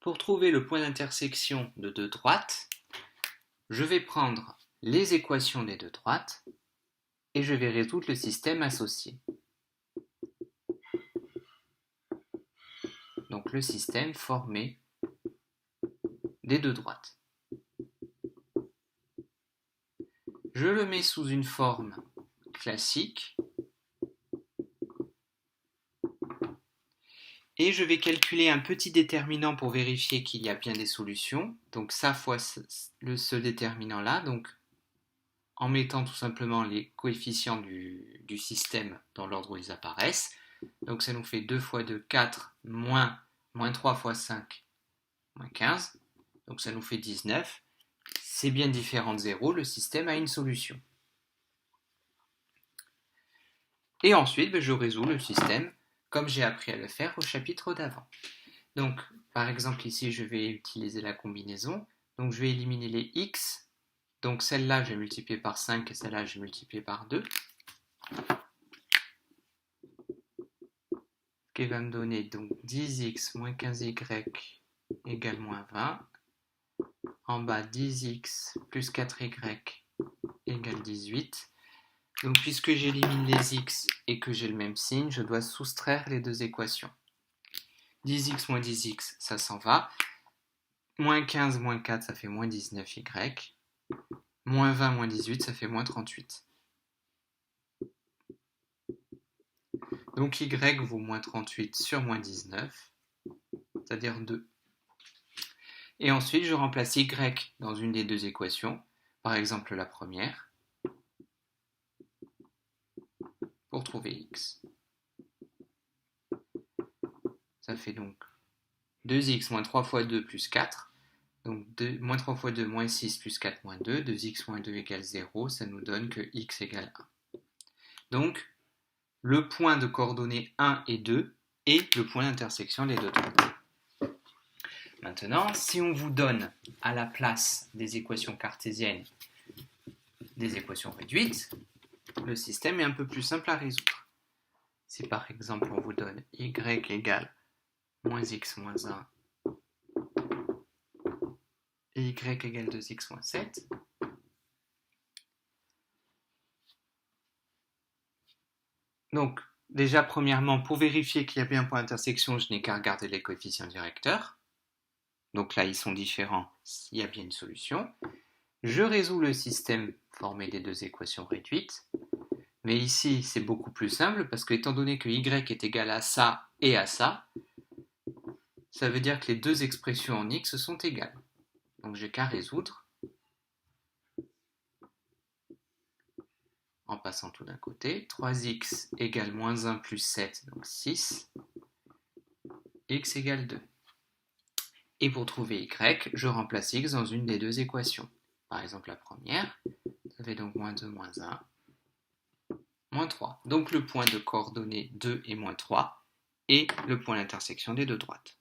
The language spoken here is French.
Pour trouver le point d'intersection de deux droites, je vais prendre les équations des deux droites et je vais résoudre le système associé. Donc le système formé des deux droites. Je le mets sous une forme classique et je vais calculer un petit déterminant pour vérifier qu'il y a bien des solutions. Donc ça fois ce déterminant-là, donc en mettant tout simplement les coefficients du système dans l'ordre où ils apparaissent. Donc ça nous fait 2 fois 2, 4, moins 3 fois 5, moins 15. Donc ça nous fait 19. C'est bien différent de 0, le système a une solution. Et ensuite, je résous le système comme j'ai appris à le faire au chapitre d'avant. Donc, par exemple, ici, je vais utiliser la combinaison. Donc, je vais éliminer les x. Donc, celle-là, je vais multiplier par 5 et celle-là, je vais multiplier par 2. Ce qui va me donner donc 10x moins 15y égale moins 20. En bas, 10x plus 4y égale 18. Donc, puisque j'élimine les x et que j'ai le même signe, je dois soustraire les deux équations. 10x moins 10x, ça s'en va. Moins 15 moins 4, ça fait moins 19y. Moins 20 moins 18, ça fait moins 38. Donc y vaut moins 38 sur moins 19, c'est-à-dire 2. Et ensuite, je remplace y dans une des deux équations, par exemple la première, pour trouver x. Ça fait donc 2x moins 3 fois 2 plus 4. Donc moins 3 fois 2, moins 6 plus 4 moins 2. 2x moins 2 égale 0. Ça nous donne que x égale 1. Donc, le point de coordonnées 1 et 2 est le point d'intersection des deux droites. Maintenant, si on vous donne à la place des équations cartésiennes des équations réduites, le système est un peu plus simple à résoudre. Si par exemple on vous donne y égale moins x moins 1 et y égale 2x moins 7, donc déjà premièrement, pour vérifier qu'il y a bien un point d'intersection, je n'ai qu'à regarder les coefficients directeurs. Donc là, ils sont différents, il y a bien une solution. Je résous le système formé des deux équations réduites. Mais ici, c'est beaucoup plus simple parce que étant donné que y est égal à ça et à ça, ça veut dire que les deux expressions en x sont égales. Donc j'ai qu'à résoudre en passant tout d'un côté. 3x égale moins 1 plus 7, donc 6. X égale 2. Et pour trouver y, je remplace x dans une des deux équations. Par exemple la première, ça fait donc moins 2, moins 1, moins 3. Donc le point de coordonnées 2 et moins 3 est le point d'intersection des deux droites.